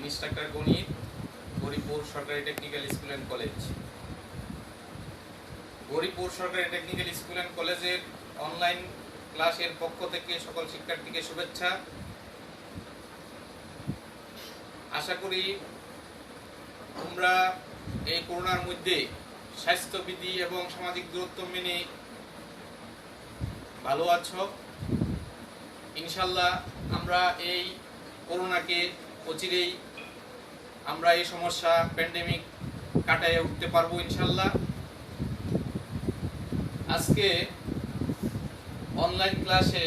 Instructor গণিত, গৌরীপুর সরকারি technical school and college. Gouripur সরকারি টেকনিক্যাল স্কুল অ্যান্ড কলেজের অনলাইন ক্লাসের পক্ষ থেকে সকল শিক্ষার্থীকে শুভেচ্ছা। আশা করি তোমরা এই করোনার মধ্যে স্বাস্থ্যবিধি এবং সামাজিক দূরত্ব মেনে ভালো আছো। ইনশাল্লাহ আমরা এই করোনাকে অচিরেই আমরা এই সমস্যা প্যান্ডেমিক কাটিয়ে উঠতে পারবো ইনশাল্লাহ। আজকে অনলাইন ক্লাসে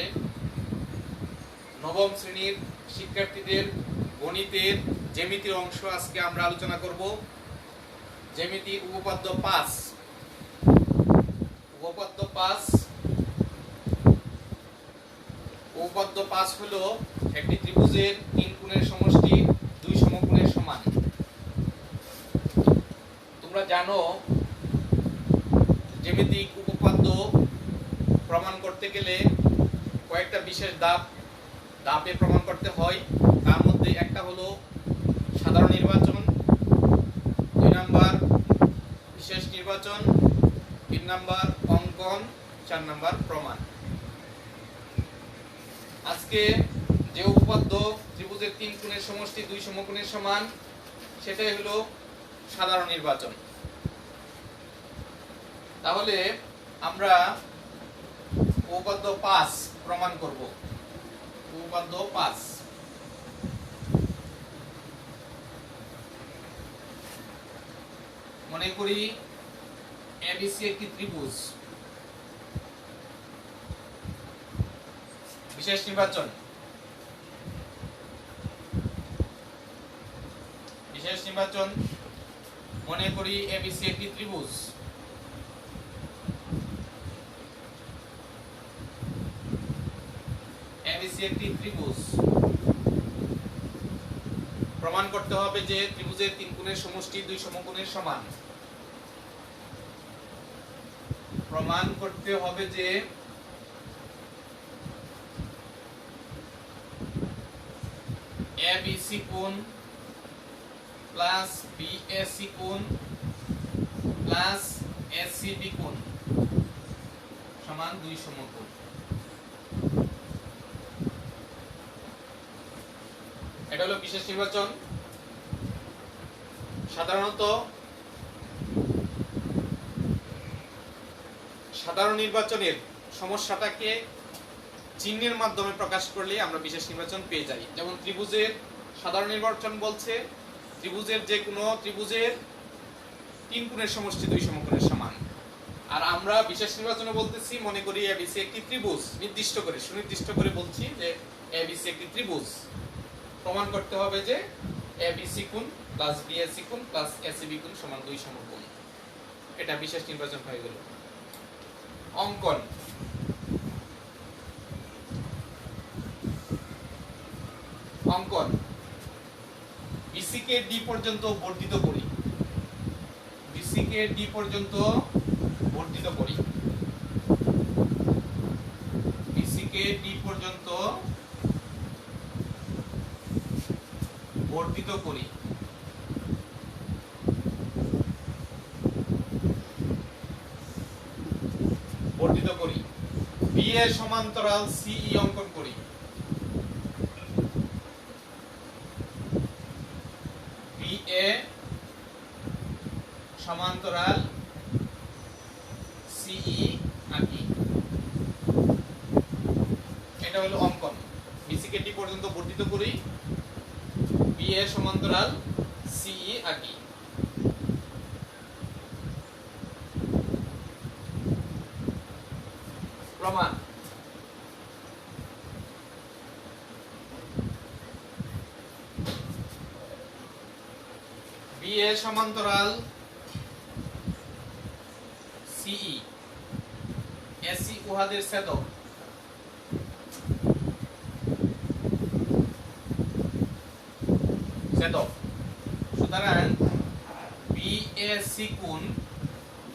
নবম শ্রেণীর শিক্ষার্থীদের গণিতের জ্যামিতির অংশ আজকে আমরা আলোচনা করব। জ্যামিতির উপপাদ্য 5। উপপাদ্য 5 হলো একটি ত্রিভুজের 3 কোণের সমষ্টি 2 সমকোণের সমান। তোমরা জানো জ্যামিতিক উপপাদ্য প্রমাণ করতে গেলে কয়েকটা বিশেষ ধাপে প্রমাণ করতে হয়। তার মধ্যে একটা হলো সাধারণ নির্বাচন, 2 নাম্বার বিশেষ নির্বাচন, 3 নাম্বার অঙ্কন, 4 নাম্বার প্রমাণ। আজকে যে উপপাদ্য ত্রিভুজের 3 কোণের সমষ্টি 2 সমকোণের সমান, সেটাই হলো সাধারণ নির্বাচন। তাহলে আমরা উপপাদ্য 5 প্রমাণ করব। উপপাদ্য 5। মনে করি এবিসি একটি ত্রিভুজ। বিশেষ নির্বাচন, মনে করি এবিসি একটি ত্রিভুজ। প্রমাণ করতে হবে যে ত্রিভুজের 3 কোণের সমষ্টি 2 সমকোণের সমান। প্রমাণ করতে হবে যে এবিসি কোণ প্লাস বিএসি কোণ প্লাস এসিবি কোণ সমান 2 সমকোণ। এটা হলো বিশেষ নির্বাচন। সাধারণত সাধারণ নির্বাচনের সমস্যাটাকে চিহ্নের মাধ্যমে প্রকাশ করলে আমরা বিশেষ নির্বাচন পেয়ে যাই। যেমন ত্রিভুজের সাধারণ নির্বাচন বলছে ত্রিভুজের যে কোনো ত্রিভুজের 3 কোণের সমষ্টি 2 সমকোণের সমান। আর আমরা বিশেষ নির্বাচনে বলতেছি মনে করি এবিসি একটি ত্রিভুজ, সুনির্দিষ্ট করে বলছি যে এবিসি একটি ত্রিভুজ। প্রমাণ করতে হবে যে এবিসি কোণ প্লাস বিএসি কোণ প্লাস এসিবি কোণ সমান 2 সমকোণ। এটা বিশেষ নির্বাচন হয়ে গেল। অঙ্কন, বিসি কে ডি পর্যন্ত বর্ধিত করি। বি এর সমান্তরাল সিই অঙ্কন করি। বি এ সমান্তরাল সিই আঁকি। এটা হলো অঙ্কন। বিসি কে ডি পর্যন্ত বর্ধিত করি, বি এ সমান্তরাল সিই আঁকি। প্রমাণ, বি এ সমান্তরাল সিই এসি উহাদের ছেদক। সুতরাং বিএসি কোণ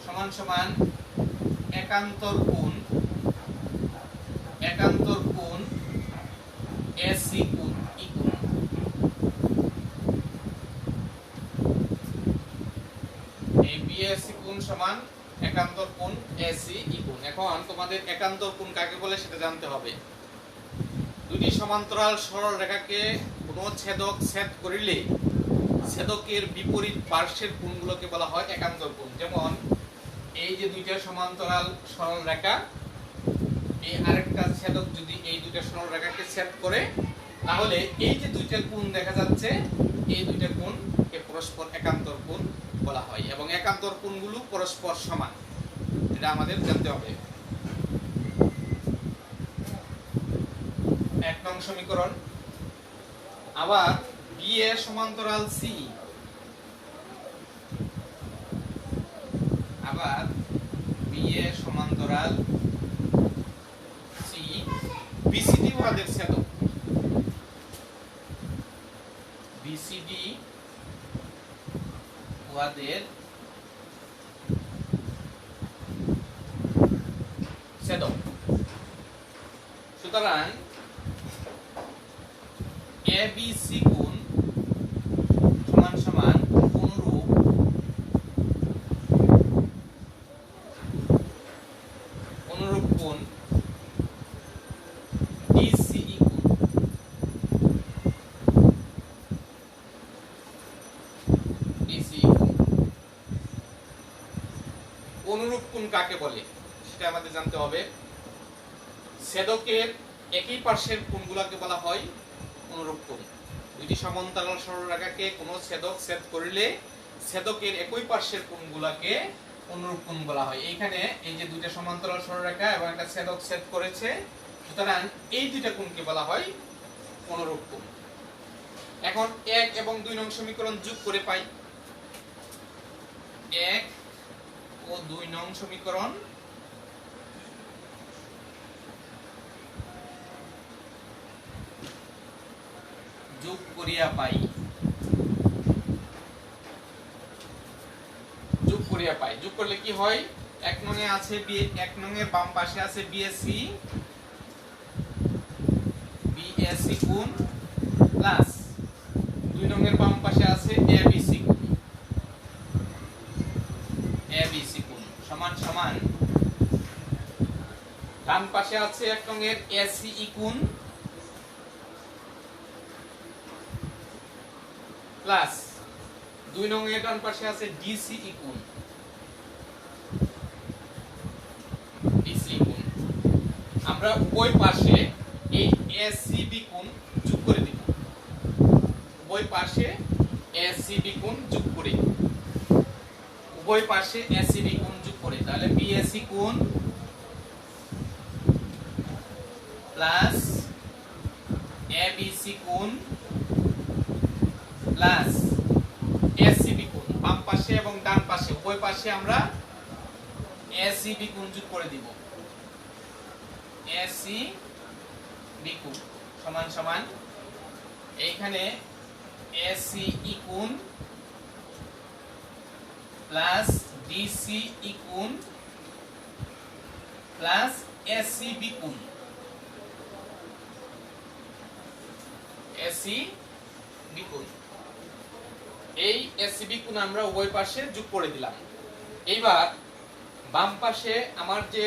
সমান সমান একান্তর কোণ এসি কোণ ই কোণ। এসি ই কোণ। এখন তোমাদের একান্তর কোণ কাকে বলে সেটা জানতে হবে। দুটি সমান্তরাল সরল রেখাকে কোনো ছেদক ছেদ করিলে ছেদকের বিপরীত পার্শ্বের কোণগুলোকে বলা হয় একান্তর কোণ। যেমন এই যে দুইটা সমান্তরাল সরল রেখা, এই আরেকটা ছেদক যদি এই দুইটা সরল রেখাকে ছেদ করে, তাহলে এই যে দুইটা কোণ দেখা যাচ্ছে, এই দুইটা কোণকে পরস্পর একান্তর কোণ বলা হয় এবং একান্তর কোণগুলো পরস্পর সমান, এটা আমাদের জানতে হবে। 1 নং সমীকরণ। আবার বি এ সমান্তরাল সি, আবার বি এ সমান্তরাল সি বিসিডি উহাদের ছেদক, বিসিডি উহাদের ছেদক। সুতরাং এ বি সি কোণ সমান সমান অনুরূপ কোণ ডিসিই কোণ। ডিসিই কোণ অনুরূপ কোণ কাকে বলে সেটা আমাদের জানতে হবে। ছেদকের একই পার্শ্বের কোণগুলোকে বলা হয় অনুরূপ কোণ। দুইটি সমান্তরাল সরলরেখাকে কোনো ছেদক ছেদ করিলে ছেদকের একই পার্শ্বের কোণগুলোকে অনুরূপ কোণ বলা হয়। এইখানে এই যে দুইটা সমান্তরাল সরলরেখা এবং একটা ছেদক ছেদ করেছে, সুতরাং এই দুইটা কোণকে বলা হয় অনুরূপ কোণ। এখন 1 এবং 2 নং সমীকরণ যোগ করে পাই। 1 ও 2 নং সমীকরণ যোগ করিয়া পাই। যোগ করিয়া পাই, যোগ করলে কি হয়? 1 নং এ আছে বি, 1 নং এর বাম পাশে আছে বিএসসি, বিএসসি কোণ প্লাস 2 নং এর বাম পাশে আছে এবিসি কোণ, এবিসি কোণ সমান সমান ডান পাশে আছে 1 নং এর এসিই কোণ প্লাস 2 নং এর ডান পাশে আছে ডিসিই কোণ, ডিসিই কোণ। আমরা উভয় পাশে এই এসিবি কোণ যোগ করে দিব, উভয় পাশে এসিবি কোণ যোগ করে, উভয় পাশে এসিবি কোণ যোগ করে, তাহলে বিএসি কোণ প্লাস এবিসি কোণ প্লাস এসিবি কোণ। বাম পাশে এবং ডান পাশে উভয় পাশে আমরা এসিবি কোণ যোগ করে দিব। এসিবি কোণ সমান সমান এইখানে এসিই কোণ প্লাস ডিসিই কোণ প্লাস এসিবি কোণ, এসিবি কোণ। এই এসিবি কোণ আমরা উভয় পাশে যোগ করে দিলাম। এইবার বাম পাশে আমার যে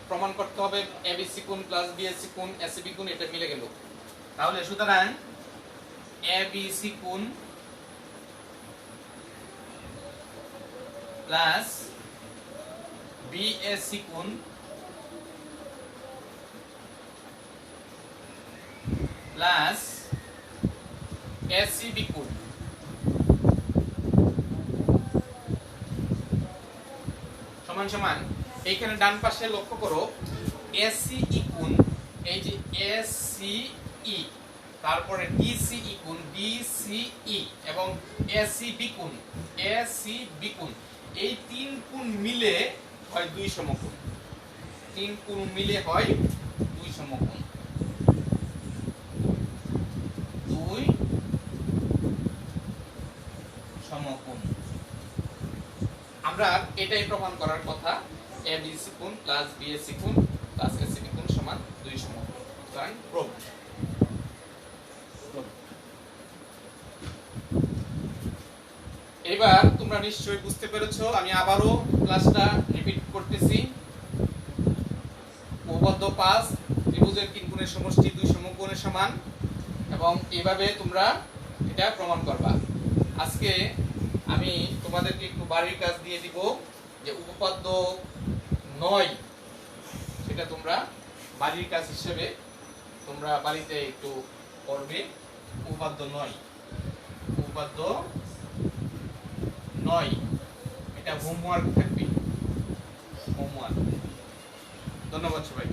প্রমাণ করতে হবে এবিসি কোণ প্লাস বিএসসি কোণ এসিবি কোণ, এটা মিলে গেল। তাহলে সুতরাং এবিসি কোণ প্লাস বিএসসি কোণ প্লাস এসিবি কোণ সমান সমান এইখানে ডান পাশে লক্ষ্য করো এসিই কোণ, এই যে এসিই তারপরে ডিসিই কোণ ডিসিই এবং এসিবি কোণ এসিবি কোণ, এই 3 কোণ মিলে হয় 2 সমকোণ। 3 কোণ মিলে হয় 2 সমকোণ, 2 সমকোণ। আমরা এটাই প্রমাণ করার কথা, এবিসি কোণ প্লাস বিএসসি কোণ প্লাস এসিবি কোণ সমান 2 সমকোণ। তাই প্রুভ। এবার তোমরা নিশ্চয়ই বুঝতে পেরেছো, আমি আবারও ক্লাসটা রিপিট করতেছি। 5 ত্রিভুজের 3 কোণের সমষ্টি 2 সমকোণের সমান, এবং এইভাবে তোমরা এটা প্রমাণ করবা। আজকে আমি তোমাদেরকে একটু বাড়ির কাজ দিয়ে দিব, যে উপপাদ্য 9 সেটা তোমরা বাড়ির কাজ হিসেবে তোমরা বাড়িতে একটু করবে। উপপাদ্য 9 এটা হোমওয়ার্ক থাকবে, হোমওয়ার্ক। ধন্যবাদ সবাই।